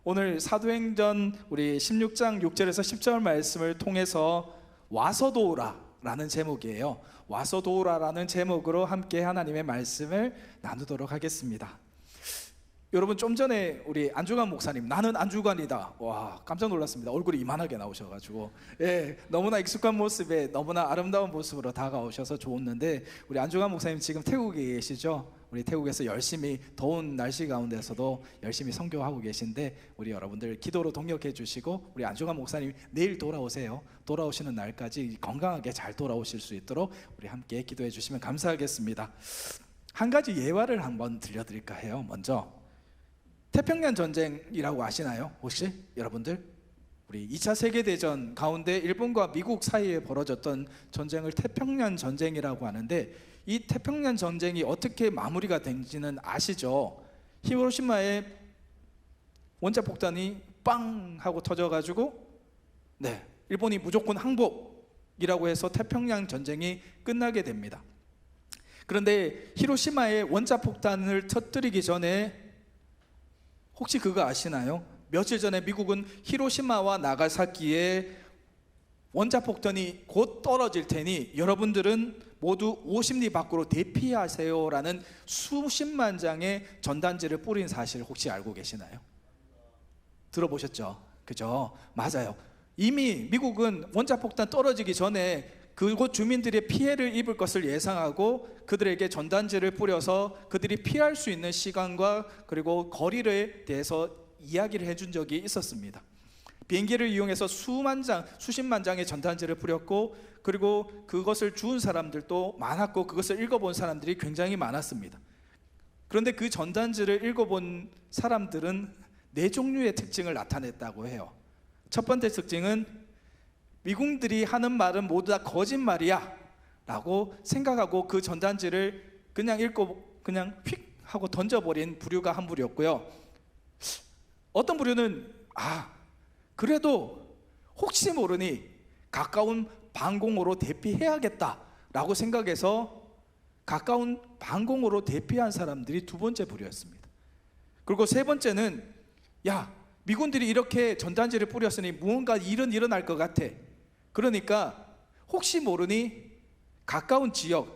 오늘 사도행전 우리 16장 6절에서 10절 말씀을 통해서 와서 도우라라는 제목이에요. 와서 도우라라는 제목으로 함께 하나님의 말씀을 나누도록 하겠습니다. 여러분, 좀 전에 우리 안주관 목사님, 나는 안주관이다, 와, 깜짝 놀랐습니다. 얼굴이 이만하게 나오셔가지고, 너무나 익숙한 모습에 너무나 아름다운 모습으로 다가오셔서 좋았는데, 우리 안주관 목사님 지금 태국에 계시죠? 우리 태국에서 열심히 더운 날씨 가운데서도 열심히 선교하고 계신데, 우리 여러분들 기도로 동역해 주시고, 우리 안주관 목사님 내일 돌아오세요. 돌아오시는 날까지 건강하게 잘 돌아오실 수 있도록 우리 함께 기도해 주시면 감사하겠습니다. 한 가지 예화를 한번 들려드릴까 해요. 먼저 태평양 전쟁이라고 아시나요? 혹시 여러분들? 우리 2차 세계대전 가운데 일본과 미국 사이에 벌어졌던 전쟁을 태평양 전쟁이라고 하는데, 이 태평양 전쟁이 어떻게 마무리가 된지는 아시죠? 히로시마에 원자폭탄이 빵 하고 터져가지고 일본이 무조건 항복이라고 해서 태평양 전쟁이 끝나게 됩니다. 그런데 히로시마에 원자폭탄을 터뜨리기 전에 혹시 그거 아시나요? 며칠 전에 미국은 히로시마와 나가사키에 원자폭탄이 곧 떨어질 테니 여러분들은 모두 50리 밖으로 대피하세요라는 수십만 장의 전단지를 뿌린 사실 혹시 알고 계시나요? 들어보셨죠? 그죠? 맞아요. 이미 미국은 원자폭탄 떨어지기 전에 그곳 주민들의 피해를 입을 것을 예상하고 그들에게 전단지를 뿌려서 그들이 피할 수 있는 시간과 그리고 거리에 대해서 이야기를 해준 적이 있었습니다. 비행기를 이용해서 수십만 장의 전단지를 뿌렸고, 그리고 그것을 주운 사람들도 많았고 그것을 읽어본 사람들이 굉장히 많았습니다. 그런데 그 전단지를 읽어본 사람들은 4종류의 특징을 나타냈다고 해요. 첫 번째 특징은 미국들이 하는 말은 모두 다 거짓말이야 라고 생각하고 그 전단지를 그냥 읽고 그냥 휙 하고 던져버린 부류가 한 부류였고요. 어떤 부류는 그래도 혹시 모르니 가까운 방공호로 대피해야겠다 라고 생각해서 가까운 방공호로 대피한 사람들이 두 번째 부류였습니다. 그리고 세 번째는 미군들이 이렇게 전단지를 뿌렸으니 무언가 일은 일어날 것 같아. 그러니까 혹시 모르니 가까운 지역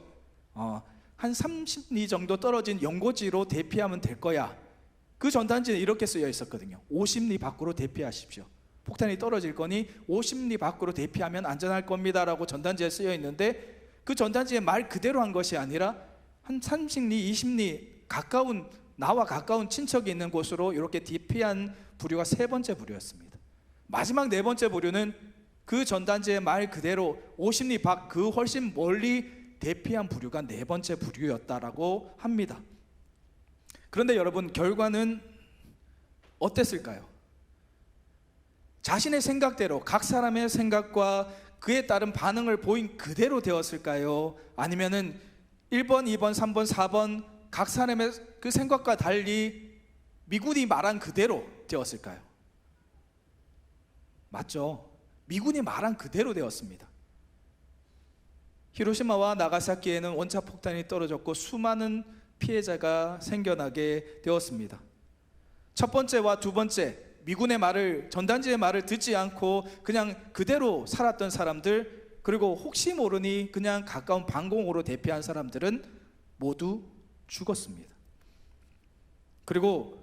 한 30리 정도 떨어진 연고지로 대피하면 될 거야. 그 전단지는 이렇게 쓰여 있었거든요. 50리 밖으로 대피하십시오. 폭탄이 떨어질 거니 50리 밖으로 대피하면 안전할 겁니다 라고 전단지에 쓰여 있는데, 그 전단지의 말 그대로 한 것이 아니라 한 30리, 20리 나와 가까운 친척이 있는 곳으로 이렇게 대피한 부류가 세 번째 부류였습니다. 마지막 네 번째 부류는 그 전단지의 말 그대로 50리 밖 그 훨씬 멀리 대피한 부류가 네 번째 부류였다라고 합니다. 그런데 여러분, 결과는 어땠을까요? 자신의 생각대로 각 사람의 생각과 그에 따른 반응을 보인 그대로 되었을까요? 아니면은 1번, 2번, 3번, 4번 각 사람의 그 생각과 달리 미군이 말한 그대로 되었을까요? 맞죠? 미군이 말한 그대로 되었습니다. 히로시마와 나가사키에는 원자폭탄이 떨어졌고 수많은 피해자가 생겨나게 되었습니다. 첫 번째와 두 번째, 미군의 말을, 전단지의 말을 듣지 않고 그냥 그대로 살았던 사람들, 그리고 혹시 모르니 그냥 가까운 방공호로 대피한 사람들은 모두 죽었습니다. 그리고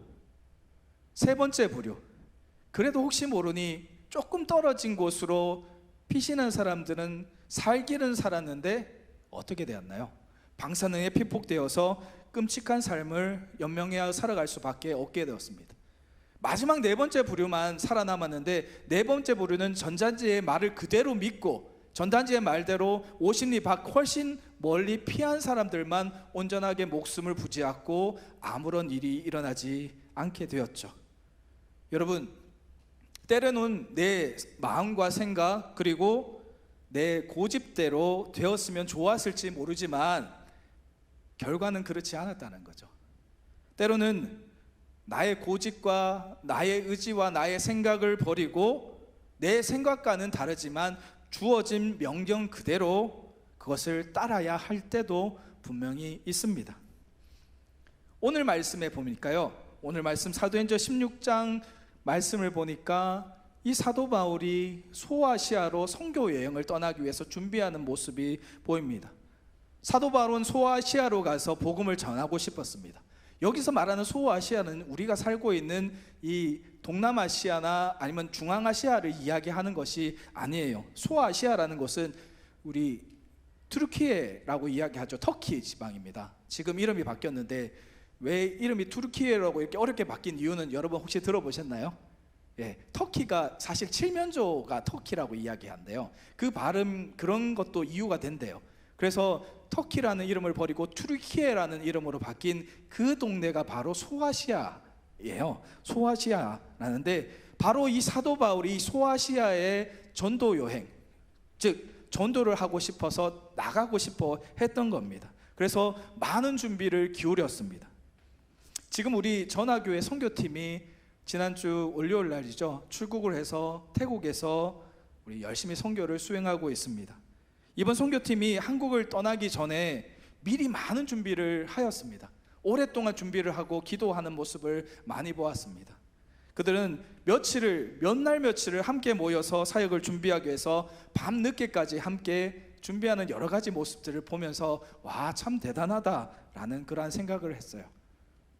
세 번째 부류, 그래도 혹시 모르니 조금 떨어진 곳으로 피신한 사람들은 살기는 살았는데 어떻게 되었나요? 방사능에 피폭되어서 끔찍한 삶을 연명해야 살아갈 수밖에 없게 되었습니다. 마지막 네 번째 부류만 살아남았는데, 네 번째 부류는 전단지의 말을 그대로 믿고 전단지의 말대로 50리 밖 훨씬 멀리 피한 사람들만 온전하게 목숨을 부지하고 아무런 일이 일어나지 않게 되었죠. 여러분, 때로는 내 마음과 생각 그리고 내 고집대로 되었으면 좋았을지 모르지만 결과는 그렇지 않았다는 거죠. 때로는 나의 고집과 나의 의지와 나의 생각을 버리고 내 생각과는 다르지만 주어진 명령 그대로 그것을 따라야 할 때도 분명히 있습니다. 오늘 말씀에 보니까요, 오늘 말씀 사도행전 16장 말씀을 보니까 이 사도 바울이 소아시아로 선교 여행을 떠나기 위해서 준비하는 모습이 보입니다. 사도 바울은 소아시아로 가서 복음을 전하고 싶었습니다. 여기서 말하는 소아시아는 우리가 살고 있는 이 동남아시아나 아니면 중앙아시아를 이야기하는 것이 아니에요. 소아시아라는 곳은 우리 투르키예라고 이야기하죠. 터키 지방입니다. 지금 이름이 바뀌었는데 왜 이름이 투르키예라고 이렇게 어렵게 바뀐 이유는 여러분 혹시 들어보셨나요? 예, 터키가 사실 칠면조가 터키라고 이야기한대요. 그 발음 그런 것도 이유가 된대요. 그래서 터키라는 이름을 버리고 투르키예라는 이름으로 바뀐 그 동네가 바로 소아시아예요. 소아시아라는데 바로 이 사도 바울이 소아시아의 전도 여행, 즉 전도를 하고 싶어서 나가고 싶어 했던 겁니다. 그래서 많은 준비를 기울였습니다. 지금 우리 전화교회 선교팀이 지난주 월요일 날이죠. 출국을 해서 태국에서 우리 열심히 선교를 수행하고 있습니다. 이번 선교팀이 한국을 떠나기 전에 미리 많은 준비를 하였습니다. 오랫동안 준비를 하고 기도하는 모습을 많이 보았습니다. 그들은 몇 날 며칠을 함께 모여서 사역을 준비하기 위해서 밤늦게까지 함께 준비하는 여러 가지 모습들을 보면서 와, 참 대단하다라는 그러한 생각을 했어요.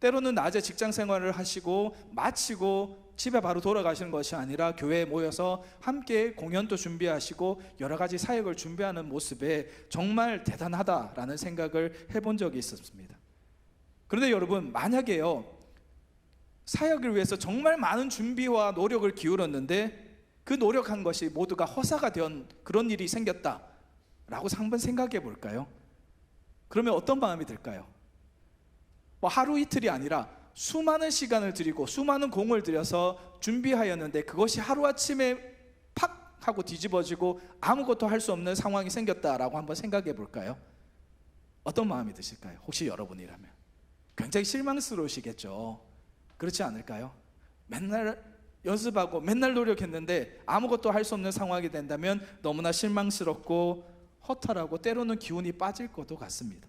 때로는 낮에 직장 생활을 하시고 마치고 집에 바로 돌아가시는 것이 아니라 교회에 모여서 함께 공연도 준비하시고 여러 가지 사역을 준비하는 모습에 정말 대단하다라는 생각을 해본 적이 있었습니다. 그런데 여러분, 만약에요, 사역을 위해서 정말 많은 준비와 노력을 기울였는데 그 노력한 것이 모두가 허사가 된 그런 일이 생겼다라고 한번 생각해 볼까요? 그러면 어떤 마음이 들까요? 하루 이틀이 아니라 수많은 시간을 들이고 수많은 공을 들여서 준비하였는데 그것이 하루아침에 팍 하고 뒤집어지고 아무것도 할 수 없는 상황이 생겼다라고 한번 생각해 볼까요? 어떤 마음이 드실까요? 혹시 여러분이라면 굉장히 실망스러우시겠죠. 그렇지 않을까요? 맨날 연습하고 맨날 노력했는데 아무것도 할 수 없는 상황이 된다면 너무나 실망스럽고 허탈하고 때로는 기운이 빠질 것도 같습니다.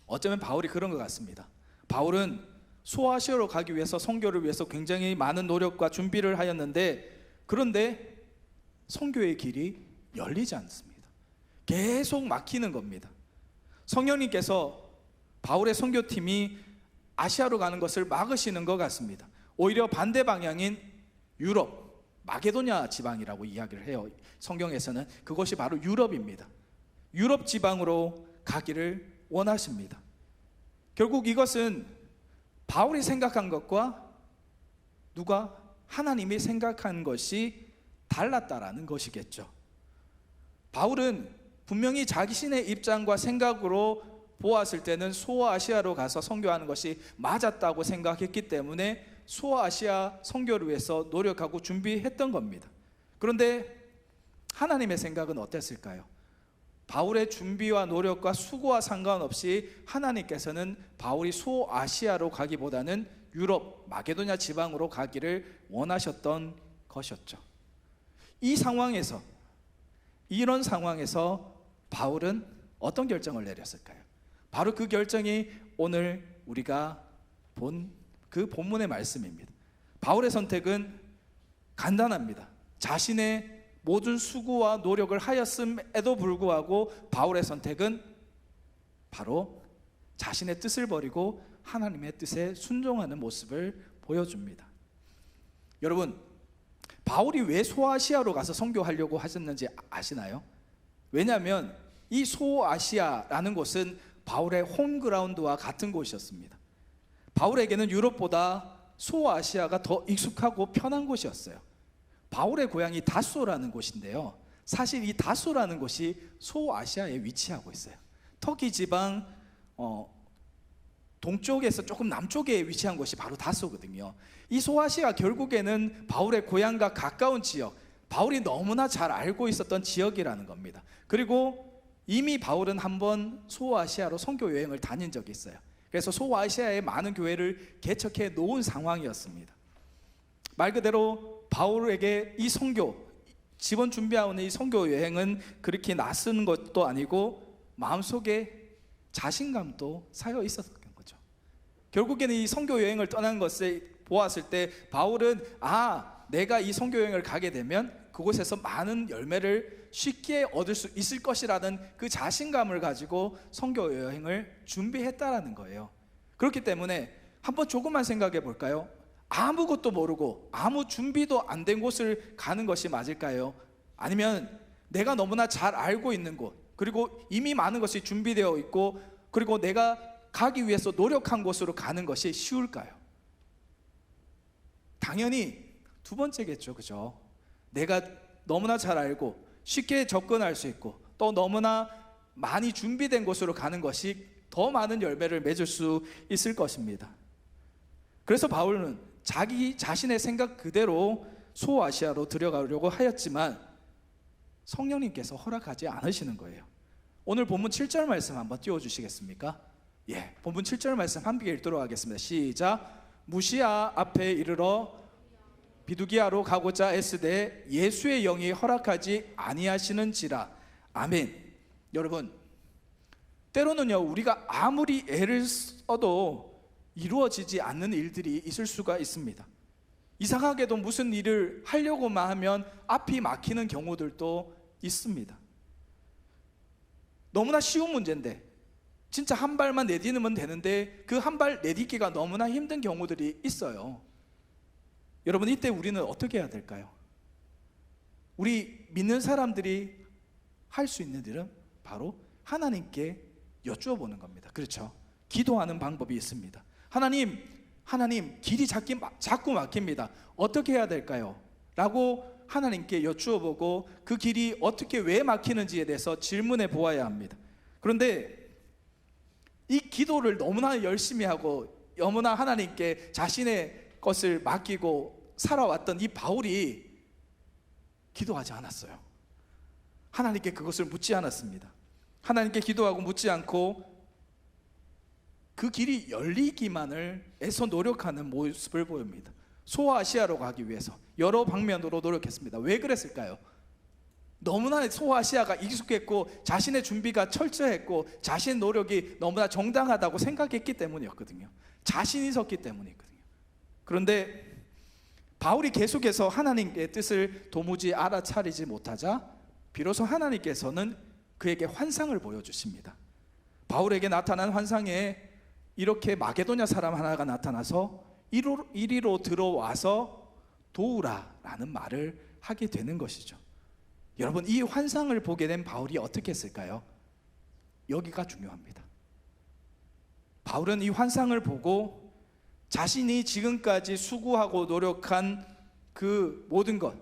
어쩌면 바울이 그런 것 같습니다. 바울은 소아시아로 가기 위해서 선교를 위해서 굉장히 많은 노력과 준비를 하였는데 그런데 선교의 길이 열리지 않습니다. 계속 막히는 겁니다. 성령님께서 바울의 선교팀이 아시아로 가는 것을 막으시는 것 같습니다. 오히려 반대 방향인 유럽, 마게도냐 지방이라고 이야기를 해요. 성경에서는 그것이 바로 유럽입니다. 유럽 지방으로 가기를 원하십니다. 결국 이것은 바울이 생각한 것과 누가 하나님이 생각한 것이 달랐다라는 것이겠죠. 바울은 분명히 자신의 입장과 생각으로 보았을 때는 소아시아로 가서 선교하는 것이 맞았다고 생각했기 때문에 소아시아 선교를 위해서 노력하고 준비했던 겁니다. 그런데 하나님의 생각은 어땠을까요? 바울의 준비와 노력과 수고와 상관없이 하나님께서는 바울이 소아시아로 가기보다는 유럽, 마게도냐 지방으로 가기를 원하셨던 것이었죠. 이런 상황에서 바울은 어떤 결정을 내렸을까요? 바로 그 결정이 오늘 우리가 본 그 본문의 말씀입니다. 바울의 선택은 간단합니다. 자신의 모든 수고와 노력을 하였음에도 불구하고 바울의 선택은 바로 자신의 뜻을 버리고 하나님의 뜻에 순종하는 모습을 보여줍니다. 여러분, 바울이 왜 소아시아로 가서 선교하려고 하셨는지 아시나요? 왜냐하면 이 소아시아라는 곳은 바울의 홈그라운드와 같은 곳이었습니다. 바울에게는 유럽보다 소아시아가 더 익숙하고 편한 곳이었어요. 바울의 고향이 다소라는 곳인데요, 사실 이 다소라는 곳이 소아시아에 위치하고 있어요. 터키 지방 동쪽에서 조금 남쪽에 위치한 곳이 바로 다소거든요. 이 소아시아 결국에는 바울의 고향과 가까운 지역, 바울이 너무나 잘 알고 있었던 지역이라는 겁니다. 그리고 이미 바울은 한번 소아시아로 선교 여행을 다닌 적이 있어요. 그래서 소아시아에 많은 교회를 개척해 놓은 상황이었습니다. 말 그대로 바울에게 이 선교, 지원 준비하는 이 선교 여행은 그렇게 낯선 것도 아니고 마음속에 자신감도 쌓여 있었던 거죠. 결국에는 이 선교 여행을 떠난 것에 보았을 때 바울은 내가 이 선교 여행을 가게 되면 그곳에서 많은 열매를 쉽게 얻을 수 있을 것이라는 그 자신감을 가지고 선교 여행을 준비했다라는 거예요. 그렇기 때문에 한번 조금만 생각해 볼까요? 아무것도 모르고 아무 준비도 안 된 곳을 가는 것이 맞을까요? 아니면 내가 너무나 잘 알고 있는 곳, 그리고 이미 많은 것이 준비되어 있고, 그리고 내가 가기 위해서 노력한 곳으로 가는 것이 쉬울까요? 당연히 두 번째겠죠, 그죠? 내가 너무나 잘 알고 쉽게 접근할 수 있고 또 너무나 많이 준비된 곳으로 가는 것이 더 많은 열매를 맺을 수 있을 것입니다. 그래서 바울은 자기 자신의 생각 그대로 소아시아로 들어가려고 하였지만 성령님께서 허락하지 않으시는 거예요. 오늘 본문 7절 말씀 한번 띄워주시겠습니까? 본문 7절 말씀 함께 읽도록 하겠습니다. 시작. 무시아 앞에 이르러 비두기아로 가고자 애쓰되 예수의 영이 허락하지 아니하시는지라. 아멘. 여러분, 때로는요, 우리가 아무리 애를 써도 이루어지지 않는 일들이 있을 수가 있습니다. 이상하게도 무슨 일을 하려고만 하면 앞이 막히는 경우들도 있습니다. 너무나 쉬운 문제인데 진짜 한 발만 내딛으면 되는데 그 한 발 내딛기가 너무나 힘든 경우들이 있어요. 여러분, 이때 우리는 어떻게 해야 될까요? 우리 믿는 사람들이 할 수 있는 일은 바로 하나님께 여쭈어 보는 겁니다. 그렇죠? 기도하는 방법이 있습니다. 하나님, 길이 자꾸 막힙니다. 어떻게 해야 될까요? 라고 하나님께 여쭈어 보고 그 길이 어떻게 왜 막히는지에 대해서 질문해 보아야 합니다. 그런데 이 기도를 너무나 열심히 하고 너무나 하나님께 자신의 것을 맡기고 살아왔던 이 바울이 기도하지 않았어요. 하나님께 그것을 묻지 않았습니다. 하나님께 기도하고 묻지 않고 그 길이 열리기만을 애써 노력하는 모습을 보입니다. 소아시아로 가기 위해서 여러 방면으로 노력했습니다. 왜 그랬을까요? 너무나 소아시아가 익숙했고 자신의 준비가 철저했고 자신의 노력이 너무나 정당하다고 생각했기 때문이었거든요. 자신이 있었기 때문이거든요. 그런데 바울이 계속해서 하나님의 뜻을 도무지 알아차리지 못하자 비로소 하나님께서는 그에게 환상을 보여주십니다. 바울에게 나타난 환상에 이렇게 마게도냐 사람 하나가 나타나서 이리로 들어와서 도우라라는 말을 하게 되는 것이죠. 여러분, 이 환상을 보게 된 바울이 어떻게 했을까요? 여기가 중요합니다. 바울은 이 환상을 보고 자신이 지금까지 수고하고 노력한 그 모든 것,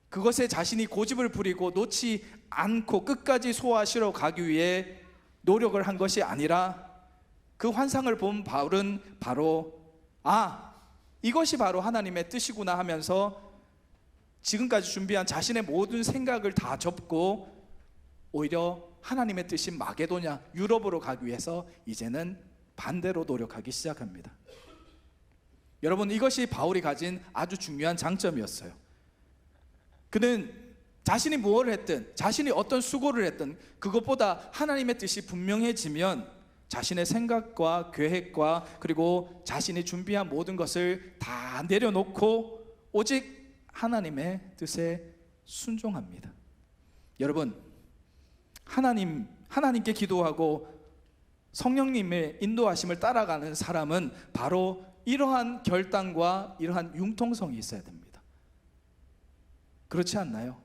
그것에 자신이 고집을 부리고 놓지 않고 끝까지 소화하시러 가기 위해 노력을 한 것이 아니라 그 환상을 본 바울은 바로 이것이 바로 하나님의 뜻이구나 하면서 지금까지 준비한 자신의 모든 생각을 다 접고 오히려 하나님의 뜻인 마게도냐, 유럽으로 가기 위해서 이제는 반대로 노력하기 시작합니다. 여러분, 이것이 바울이 가진 아주 중요한 장점이었어요. 그는 자신이 무엇을 했든, 자신이 어떤 수고를 했든 그것보다 하나님의 뜻이 분명해지면 자신의 생각과 계획과 그리고 자신이 준비한 모든 것을 다 내려놓고 오직 하나님의 뜻에 순종합니다. 여러분, 하나님께 기도하고 성령님의 인도하심을 따라가는 사람은 바로 이러한 결단과 이러한 융통성이 있어야 됩니다. 그렇지 않나요?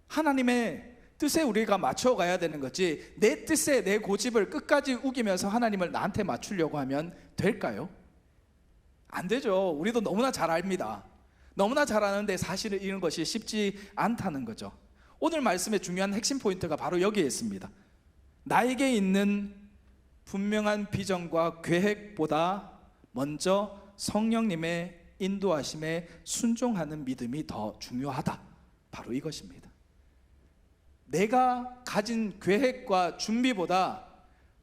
하나님의 뜻에 우리가 맞춰가야 되는 거지, 내 뜻에 내 고집을 끝까지 우기면서 하나님을 나한테 맞추려고 하면 될까요? 안 되죠. 우리도 너무나 잘 압니다. 너무나 잘 아는데 사실은 이런 것이 쉽지 않다는 거죠. 오늘 말씀의 중요한 핵심 포인트가 바로 여기에 있습니다. 나에게 있는 분명한 비전과 계획보다 먼저 성령님의 인도하심에 순종하는 믿음이 더 중요하다. 바로 이것입니다. 내가 가진 계획과 준비보다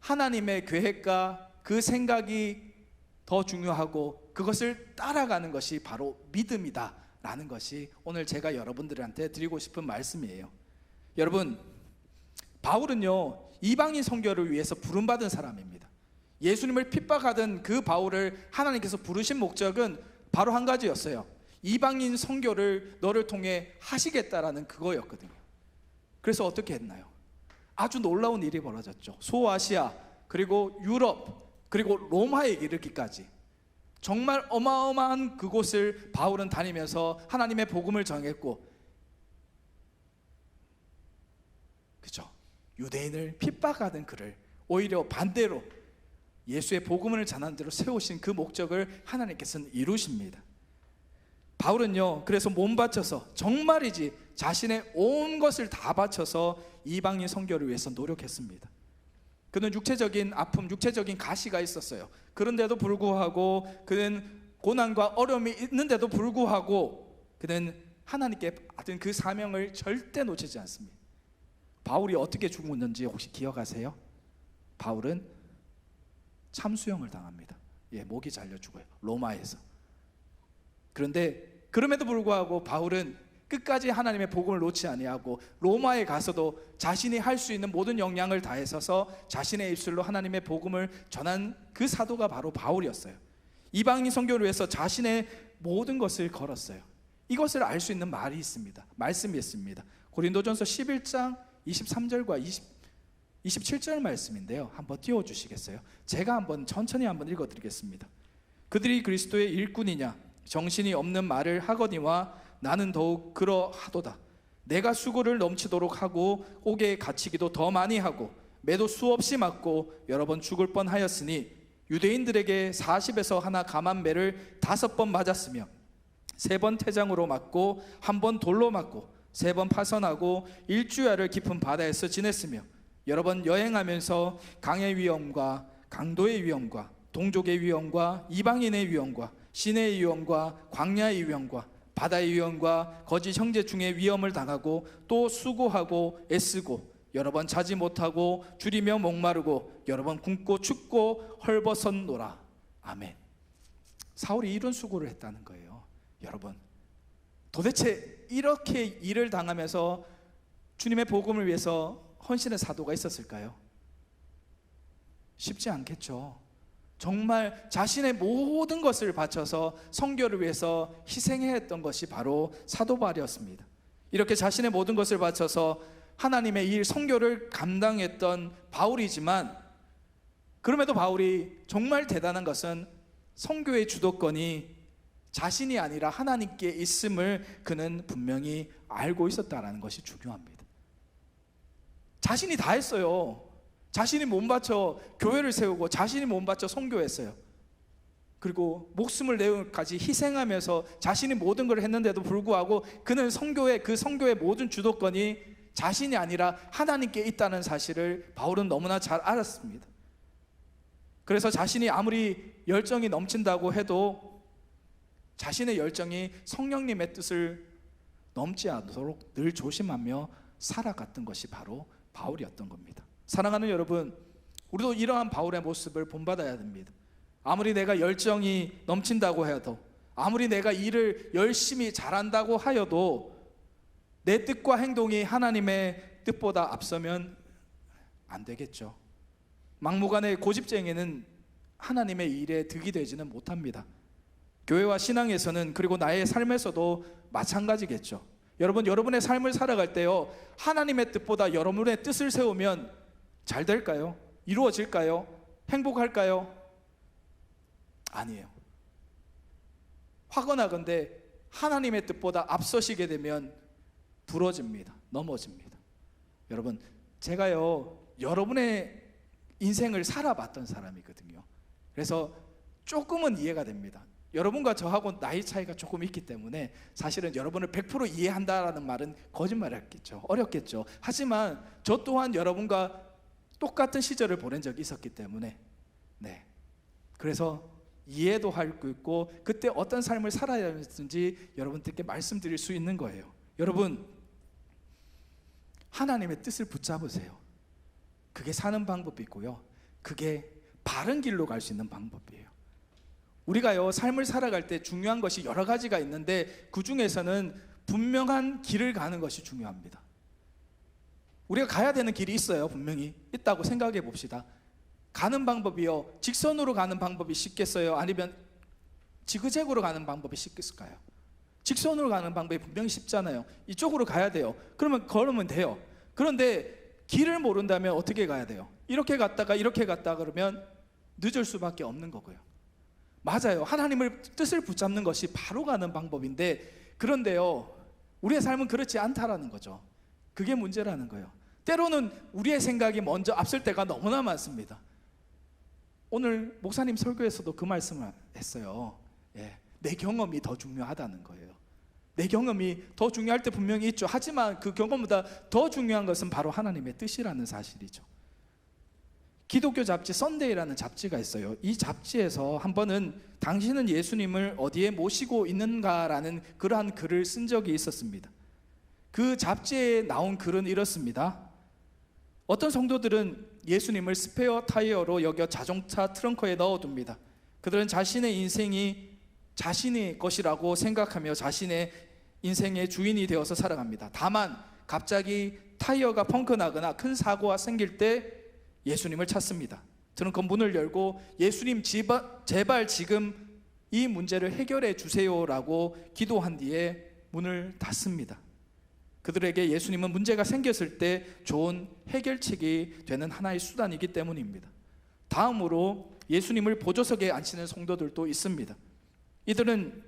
하나님의 계획과 그 생각이 더 중요하고 그것을 따라가는 것이 바로 믿음이다 라는 것이 오늘 제가 여러분들한테 드리고 싶은 말씀이에요. 여러분, 바울은요 이방인 선교를 위해서 부름받은 사람입니다. 예수님을 핍박하던 그 바울을 하나님께서 부르신 목적은 바로 한 가지였어요. 이방인 선교를 너를 통해 하시겠다라는 그거였거든요. 그래서 어떻게 했나요? 아주 놀라운 일이 벌어졌죠. 소아시아, 그리고 유럽, 그리고 로마에 이르기까지 정말 어마어마한 그곳을 바울은 다니면서 하나님의 복음을 전했고, 그죠? 유대인을 핍박하던 그를 오히려 반대로 예수의 복음을 전하는 대로 세우신 그 목적을 하나님께서는 이루십니다. 바울은요, 그래서 몸 바쳐서, 정말이지 자신의 온 것을 다 바쳐서 이방인 선교를 위해서 노력했습니다. 그는 육체적인 아픔, 육체적인 가시가 있었어요. 그런데도 불구하고, 그는 고난과 어려움이 있는데도 불구하고 그는 하나님께 받은 그 사명을 절대 놓치지 않습니다. 바울이 어떻게 죽었는지 혹시 기억하세요? 바울은 참수형을 당합니다. 목이 잘려 죽어요, 로마에서. 그런데 그럼에도 불구하고 바울은 끝까지 하나님의 복음을 놓지 아니하고 로마에 가서도 자신이 할 수 있는 모든 역량을 다해서 자신의 입술로 하나님의 복음을 전한 그 사도가 바로 바울이었어요. 이방인 선교를 위해서 자신의 모든 것을 걸었어요. 이것을 알 수 있는 말이 있습니다. 말씀이 있습니다. 고린도전서 11장 23절과 27절 말씀인데요, 한번 띄워주시겠어요? 제가 한번 천천히 한번 읽어드리겠습니다. 그들이 그리스도의 일꾼이냐 정신이 없는 말을 하거니와 나는 더욱 그러하도다. 내가 수고를 넘치도록 하고 옥에 갇히기도 더 많이 하고 매도 수없이 맞고 여러 번 죽을 뻔하였으니 유대인들에게 40에서 하나 감한 매를 5번 맞았으며 3번 태장으로 맞고 1번 돌로 맞고 3번 파선하고 일주야를 깊은 바다에서 지냈으며 여러 번 여행하면서 강의 위험과 강도의 위험과 동족의 위험과 이방인의 위험과 시내의 위험과 광야의 위험과 바다의 위험과 거짓 형제 중에 위험을 당하고 또 수고하고 애쓰고 여러 번 자지 못하고 줄이며 목마르고 여러 번 굶고 춥고 헐벗었노라. 아멘. 사울이 이런 수고를 했다는 거예요. 여러분, 도대체 이렇게 일을 당하면서 주님의 복음을 위해서 헌신의 사도가 있었을까요? 쉽지 않겠죠. 정말 자신의 모든 것을 바쳐서 선교를 위해서 희생해야 했던 것이 바로 사도 바울이었습니다. 이렇게 자신의 모든 것을 바쳐서 하나님의 일, 선교를 감당했던 바울이지만, 그럼에도 바울이 정말 대단한 것은 선교의 주도권이 자신이 아니라 하나님께 있음을 그는 분명히 알고 있었다는 것이 중요합니다. 자신이 다 했어요. 자신이 몸 바쳐 교회를 세우고 자신이 몸 바쳐 선교했어요. 그리고 목숨을 내어까지 희생하면서 자신이 모든 걸 했는데도 불구하고 그는 그 선교의 모든 주도권이 자신이 아니라 하나님께 있다는 사실을 바울은 너무나 잘 알았습니다. 그래서 자신이 아무리 열정이 넘친다고 해도 자신의 열정이 성령님의 뜻을 넘지 않도록 늘 조심하며 살아갔던 것이 바로 바울이었던 겁니다. 사랑하는 여러분, 우리도 이러한 바울의 모습을 본받아야 됩니다. 아무리 내가 열정이 넘친다고 해도, 아무리 내가 일을 열심히 잘한다고 하여도 내 뜻과 행동이 하나님의 뜻보다 앞서면 안 되겠죠. 막무가내 고집쟁이는 하나님의 일에 득이 되지는 못합니다. 교회와 신앙에서는, 그리고 나의 삶에서도 마찬가지겠죠. 여러분, 여러분의 삶을 살아갈 때요, 하나님의 뜻보다 여러분의 뜻을 세우면 잘 될까요? 이루어질까요? 행복할까요? 아니에요. 화건하건대 하나님의 뜻보다 앞서시게 되면 부러집니다. 넘어집니다. 여러분, 제가요, 여러분의 인생을 살아봤던 사람이거든요. 그래서 조금은 이해가 됩니다. 여러분과 저하고 나이 차이가 조금 있기 때문에 사실은 여러분을 100% 이해한다라는 말은 거짓말이었겠죠. 어렵겠죠. 하지만 저 또한 여러분과 똑같은 시절을 보낸 적이 있었기 때문에, 그래서 이해도 하고 있고 그때 어떤 삶을 살아야 했는지 여러분들께 말씀드릴 수 있는 거예요. 여러분, 하나님의 뜻을 붙잡으세요. 그게 사는 방법이고요, 그게 바른 길로 갈 수 있는 방법이에요. 우리가요, 삶을 살아갈 때 중요한 것이 여러 가지가 있는데 그 중에서는 분명한 길을 가는 것이 중요합니다. 우리가 가야 되는 길이 있어요. 분명히 있다고 생각해 봅시다. 가는 방법이요, 직선으로 가는 방법이 쉽겠어요? 아니면 지그재그로 가는 방법이 쉽겠을까요? 직선으로 가는 방법이 분명히 쉽잖아요. 이쪽으로 가야 돼요. 그러면 걸으면 돼요. 그런데 길을 모른다면 어떻게 가야 돼요? 이렇게 갔다가 이렇게 갔다 그러면 늦을 수밖에 없는 거고요. 맞아요. 하나님을 뜻을 붙잡는 것이 바로 가는 방법인데, 그런데요, 우리의 삶은 그렇지 않다라는 거죠. 그게 문제라는 거예요. 때로는 우리의 생각이 먼저 앞설 때가 너무나 많습니다. 오늘 목사님 설교에서도 그 말씀을 했어요. 내 경험이 더 중요하다는 거예요. 내 경험이 더 중요할 때 분명히 있죠. 하지만 그 경험보다 더 중요한 것은 바로 하나님의 뜻이라는 사실이죠. 기독교 잡지 썬데이라는 잡지가 있어요. 이 잡지에서 한 번은 당신은 예수님을 어디에 모시고 있는가라는 그러한 글을 쓴 적이 있었습니다. 그 잡지에 나온 글은 이렇습니다. 어떤 성도들은 예수님을 스페어 타이어로 여겨 자동차 트렁크에 넣어둡니다. 그들은 자신의 인생이 자신의 것이라고 생각하며 자신의 인생의 주인이 되어서 살아갑니다. 다만 갑자기 타이어가 펑크 나거나 큰 사고가 생길 때 예수님을 찾습니다. 트렁크 문을 열고 예수님 제발 지금 이 문제를 해결해 주세요라고 기도한 뒤에 문을 닫습니다. 그들에게 예수님은 문제가 생겼을 때 좋은 해결책이 되는 하나의 수단이기 때문입니다. 다음으로 예수님을 보조석에 앉히는 성도들도 있습니다. 이들은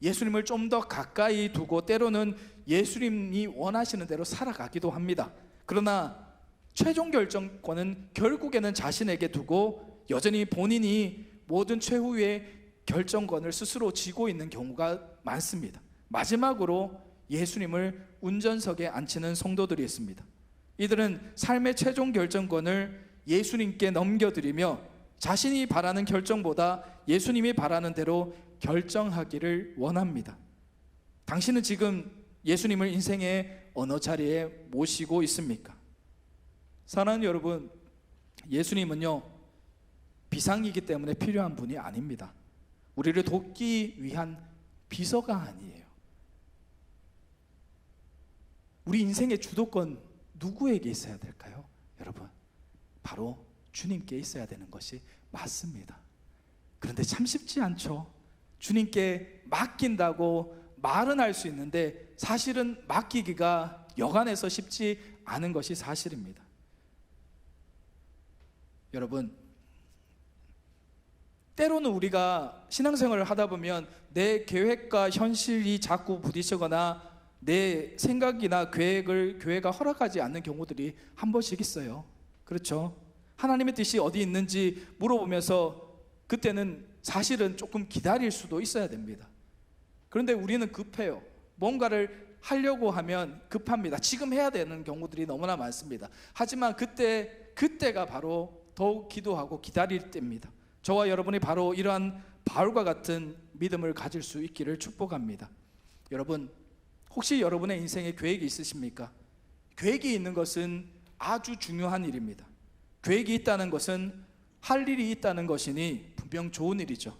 예수님을 좀 더 가까이 두고 때로는 예수님이 원하시는 대로 살아가기도 합니다. 그러나 최종 결정권은 결국에는 자신에게 두고 여전히 본인이 모든 최후의 결정권을 스스로 쥐고 있는 경우가 많습니다. 마지막으로 예수님을 운전석에 앉히는 성도들이 있습니다. 이들은 삶의 최종 결정권을 예수님께 넘겨드리며 자신이 바라는 결정보다 예수님이 바라는 대로 결정하기를 원합니다. 당신은 지금 예수님을 인생의 어느 자리에 모시고 있습니까? 사랑하는 여러분, 예수님은요, 비상이기 때문에 필요한 분이 아닙니다. 우리를 돕기 위한 비서가 아니에요. 우리 인생의 주도권 누구에게 있어야 될까요? 여러분, 바로 주님께 있어야 되는 것이 맞습니다. 그런데 참 쉽지 않죠. 주님께 맡긴다고 말은 할 수 있는데 사실은 맡기기가 여간해서 쉽지 않은 것이 사실입니다. 여러분, 때로는 우리가 신앙생활을 하다 보면 내 계획과 현실이 자꾸 부딪히거나 내 생각이나 계획을 교회가 허락하지 않는 경우들이 한 번씩 있어요. 그렇죠? 하나님의 뜻이 어디 있는지 물어보면서 그때는 사실은 조금 기다릴 수도 있어야 됩니다. 그런데 우리는 급해요. 뭔가를 하려고 하면 급합니다. 지금 해야 되는 경우들이 너무나 많습니다. 하지만 그때가 바로 더욱 기도하고 기다릴 때입니다. 저와 여러분이 바로 이러한 바울과 같은 믿음을 가질 수 있기를 축복합니다. 여러분, 혹시 여러분의 인생에 계획이 있으십니까? 계획이 있는 것은 아주 중요한 일입니다. 계획이 있다는 것은 할 일이 있다는 것이니 분명 좋은 일이죠.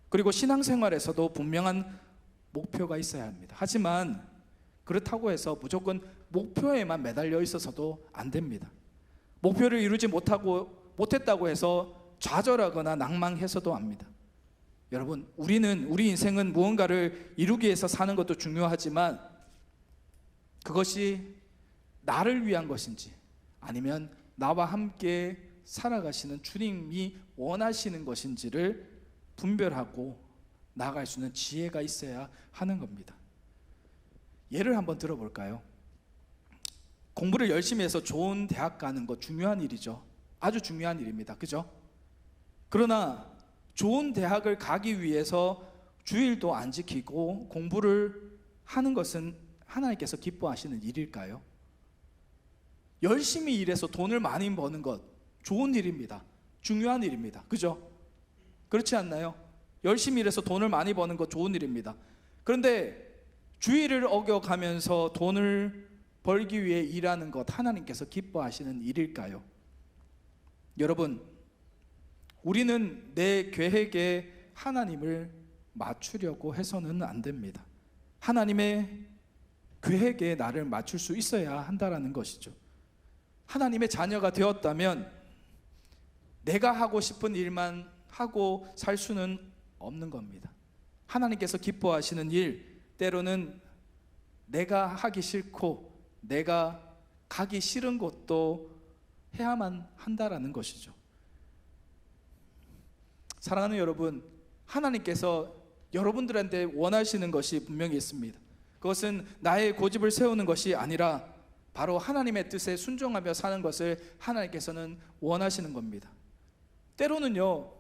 그리고 신앙생활에서도 분명한 목표가 있어야 합니다. 하지만 그렇다고 해서 무조건 목표에만 매달려 있어서도 안 됩니다. 목표를 이루지 못했다고 해서 좌절하거나 낭망해서도 합니다. 여러분, 우리 인생은 무언가를 이루기 위해서 사는 것도 중요하지만 그것이 나를 위한 것인지 아니면 나와 함께 살아가시는 주님이 원하시는 것인지를 분별하고 나아갈 수 있는 지혜가 있어야 하는 겁니다. 예를 한번 들어볼까요? 공부를 열심히 해서 좋은 대학 가는 거 중요한 일이죠. 아주 중요한 일입니다. 그죠? 그러나 좋은 대학을 가기 위해서 주일도 안 지키고 공부를 하는 것은 하나님께서 기뻐하시는 일일까요? 열심히 일해서 돈을 많이 버는 것 좋은 일입니다. 중요한 일입니다. 그죠? 그렇지 않나요? 열심히 일해서 돈을 많이 버는 것 좋은 일입니다. 그런데 주의를 어겨가면서 돈을 벌기 위해 일하는 것 하나님께서 기뻐하시는 일일까요? 여러분, 우리는 내 계획에 하나님을 맞추려고 해서는 안 됩니다. 하나님의 계획에 나를 맞출 수 있어야 한다는 것이죠. 하나님의 자녀가 되었다면 내가 하고 싶은 일만 하고 살 수는 없는 겁니다. 하나님께서 기뻐하시는 일, 때로는 내가 하기 싫고 내가 가기 싫은 것도 해야만 한다라는 것이죠. 사랑하는 여러분, 하나님께서 여러분들한테 원하시는 것이 분명히 있습니다. 그것은 나의 고집을 세우는 것이 아니라 바로 하나님의 뜻에 순종하며 사는 것을 하나님께서는 원하시는 겁니다. 때로는요,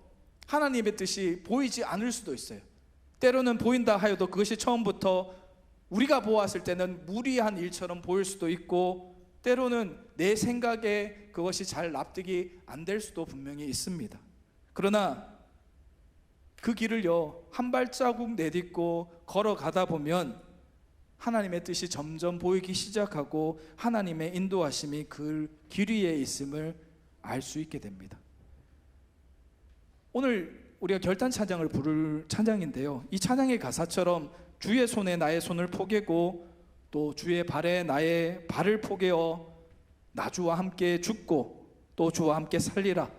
하나님의 뜻이 보이지 않을 수도 있어요. 때로는 보인다 하여도 그것이 처음부터 우리가 보았을 때는 무리한 일처럼 보일 수도 있고, 때로는 내 생각에 그것이 잘 납득이 안 될 수도 분명히 있습니다. 그러나 그 길을요, 한 발자국 내딛고 걸어가다 보면 하나님의 뜻이 점점 보이기 시작하고 하나님의 인도하심이 그 길 위에 있음을 알 수 있게 됩니다. 오늘 우리가 결단 찬양을 부를 찬양인데요, 이 찬양의 가사처럼 주의 손에 나의 손을 포개고 또 주의 발에 나의 발을 포개어 나 주와 함께 죽고 또 주와 함께 살리라,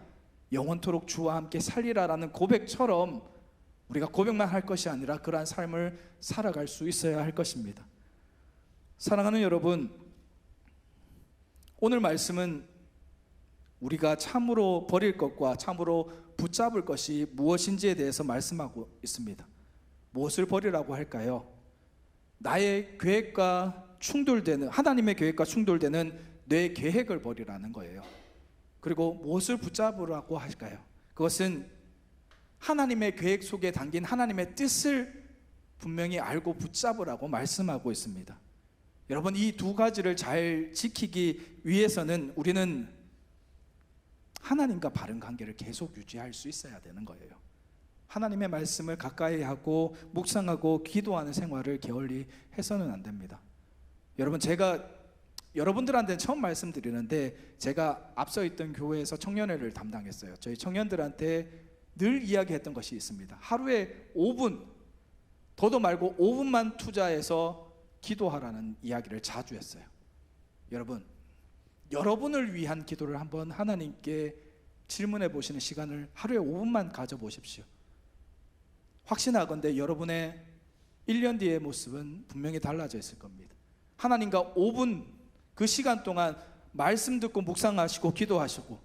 영원토록 주와 함께 살리라 라는 고백처럼 우리가 고백만 할 것이 아니라 그러한 삶을 살아갈 수 있어야 할 것입니다. 사랑하는 여러분, 오늘 말씀은 우리가 참으로 버릴 것과 참으로 붙잡을 것이 무엇인지에 대해서 말씀하고 있습니다. 무엇을 버리라고 할까요? 나의 계획과 충돌되는, 하나님의 계획과 충돌되는 내 계획을 버리라는 거예요. 그리고 무엇을 붙잡으라고 할까요? 그것은 하나님의 계획 속에 담긴 하나님의 뜻을 분명히 알고 붙잡으라고 말씀하고 있습니다. 여러분, 이 두 가지를 잘 지키기 위해서는 우리는 하나님과 바른 관계를 계속 유지할 수 있어야 되는 거예요. 하나님의 말씀을 가까이 하고 묵상하고 기도하는 생활을 게을리 해서는 안 됩니다. 여러분, 제가 여러분들한테는 처음 말씀드리는데, 제가 앞서 있던 교회에서 청년회를 담당했어요. 저희 청년들한테 늘 이야기했던 것이 있습니다. 하루에 5분, 더도 말고 5분만 투자해서 기도하라는 이야기를 자주 했어요. 여러분, 여러분을 위한 기도를 한번 하나님께 질문해 보시는 시간을 하루에 5분만 가져보십시오. 확신하건대 여러분의 1년 뒤의 모습은 분명히 달라져 있을 겁니다. 하나님과 5분 그 시간 동안 말씀 듣고 묵상하시고 기도하시고,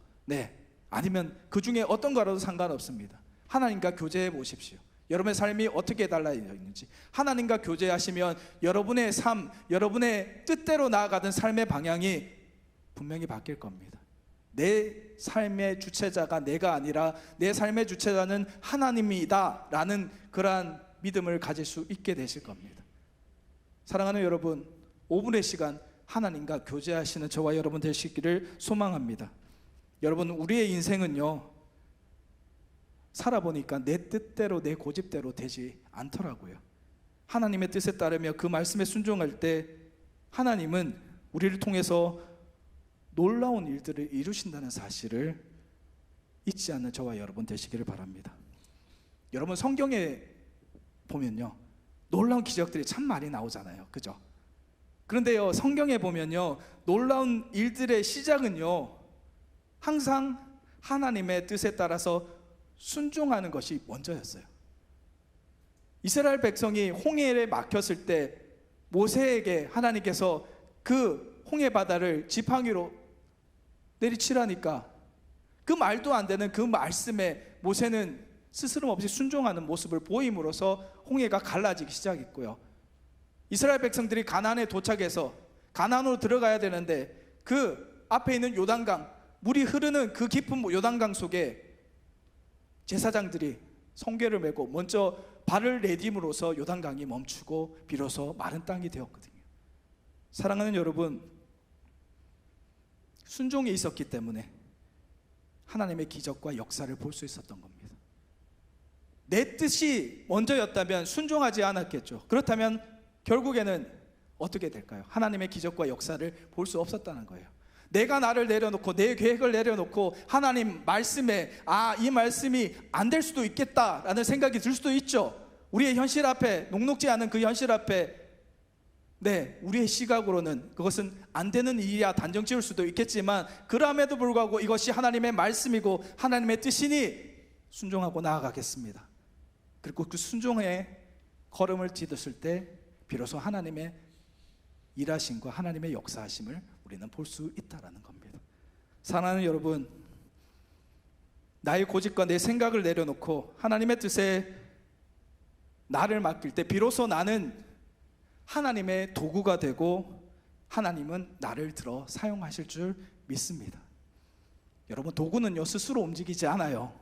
아니면 그 중에 어떤 거라도 상관없습니다. 하나님과 교제해 보십시오. 여러분의 삶이 어떻게 달라져 있는지. 하나님과 교제하시면 여러분의 삶, 여러분의 뜻대로 나아가던 삶의 방향이 분명히 바뀔 겁니다. 내 삶의 주체자가 내가 아니라 내 삶의 주체자는 하나님이다 라는 그러한 믿음을 가질 수 있게 되실 겁니다. 사랑하는 여러분, 5분의 시간 하나님과 교제하시는 저와 여러분 되시기를 소망합니다. 여러분, 우리의 인생은요, 살아보니까 내 뜻대로 내 고집대로 되지 않더라고요. 하나님의 뜻에 따르며 그 말씀에 순종할 때 하나님은 우리를 통해서 놀라운 일들을 이루신다는 사실을 잊지 않는 저와 여러분 되시기를 바랍니다. 여러분, 성경에 보면요, 놀라운 기적들이 참 많이 나오잖아요. 그죠? 그런데요, 성경에 보면요, 놀라운 일들의 시작은요, 항상 하나님의 뜻에 따라서 순종하는 것이 먼저였어요. 이스라엘 백성이 홍해에 막혔을 때 모세에게 하나님께서 그 홍해 바다를 지팡이로 내리치라니까 그 말도 안 되는 그 말씀에 모세는 스스럼 없이 순종하는 모습을 보임으로써 홍해가 갈라지기 시작했고요. 이스라엘 백성들이 가나안에 도착해서 가나안으로 들어가야 되는데 그 앞에 있는 요단강, 물이 흐르는 그 깊은 요단강 속에 제사장들이 성궤를 메고 먼저 발을 내딛음으로써 요단강이 멈추고 비로소 마른 땅이 되었거든요. 사랑하는 여러분, 순종이 있었기 때문에 하나님의 기적과 역사를 볼 수 있었던 겁니다. 내 뜻이 먼저였다면 순종하지 않았겠죠. 그렇다면 결국에는 어떻게 될까요? 하나님의 기적과 역사를 볼 수 없었다는 거예요. 내가 나를 내려놓고 내 계획을 내려놓고 하나님 말씀에 이 말씀이 안 될 수도 있겠다라는 생각이 들 수도 있죠. 우리의 현실 앞에, 녹록지 않은 그 현실 앞에 네, 우리의 시각으로는 그것은 안 되는 일이야 단정 지을 수도 있겠지만, 그럼에도 불구하고 이것이 하나님의 말씀이고 하나님의 뜻이니 순종하고 나아가겠습니다. 그리고 그 순종의 걸음을 디뎠을 때 비로소 하나님의 일하심과 하나님의 역사하심을 우리는 볼 수 있다라는 겁니다. 사랑하는 여러분, 나의 고집과 내 생각을 내려놓고 하나님의 뜻에 나를 맡길 때 비로소 나는 하나님의 도구가 되고 하나님은 나를 들어 사용하실 줄 믿습니다. 여러분, 도구는요 스스로 움직이지 않아요.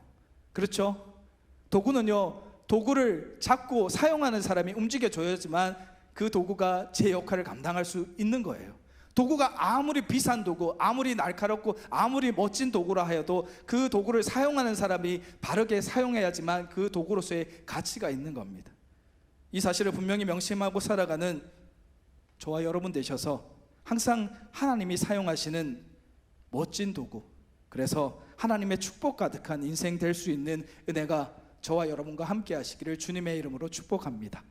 그렇죠? 도구는요 도구를 잡고 사용하는 사람이 움직여줘야지만 그 도구가 제 역할을 감당할 수 있는 거예요. 도구가 아무리 비싼 도구, 아무리 날카롭고 아무리 멋진 도구라 하여도 그 도구를 사용하는 사람이 바르게 사용해야지만 그 도구로서의 가치가 있는 겁니다. 이 사실을 분명히 명심하고 살아가는 저와 여러분 되셔서 항상 하나님이 사용하시는 멋진 도구, 그래서 하나님의 축복 가득한 인생 될 수 있는 은혜가 저와 여러분과 함께 하시기를 주님의 이름으로 축복합니다.